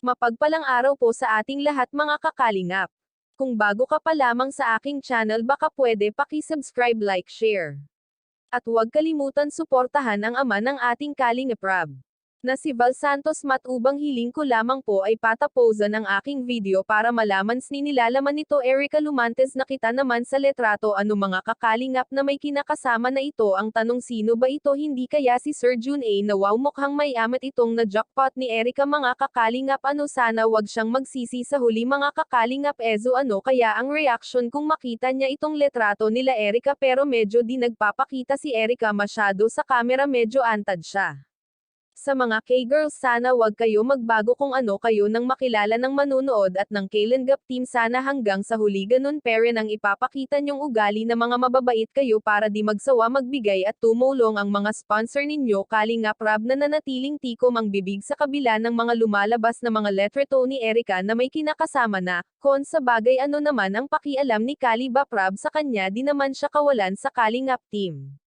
Mapagpalang araw po sa ating lahat mga kakalingap. Kung bago ka pa lamang sa aking channel baka pwede paki-subscribe, like, share. At huwag kalimutan suportahan ang ama ng ating Kalingap Rab, na si Val Santos Matubang. Hiling ko lamang po ay pataposan ang aking video para malaman nilalaman nito. Erica Lumantes, nakita naman sa letrato. Ano mga kakalingap na may kinakasama na ito? Ang tanong, sino ba ito? Hindi kaya si Sir June A na wow, mukhang may amat itong na jackpot ni Erica mga kakalingap. Ano, sana wag siyang magsisi sa huli mga kakalingap. Ezo, ano kaya ang reaction kung makita niya itong letrato nila Erica? Pero medyo di nagpapakita si Erica masyado sa camera, medyo antad siya. Sa mga K-girls, sana wag kayo magbago kung ano kayo nang makilala ng manunood at ng Kalingap team. Sana hanggang sa huli ganun pa rin ang ipapakita nyong ugali na mga mababait kayo para di magsawa magbigay at tumulong ang mga sponsor ninyo. Kalingap Rab, na nanatiling tikom ang bibig sa kabila ng mga lumalabas na mga letrato ni Erica na may kinakasama na kon. Sa bagay, ano naman ang pakialam ni Kalingap Rab sa kanya? Di naman siya kawalan sa Kalingap team.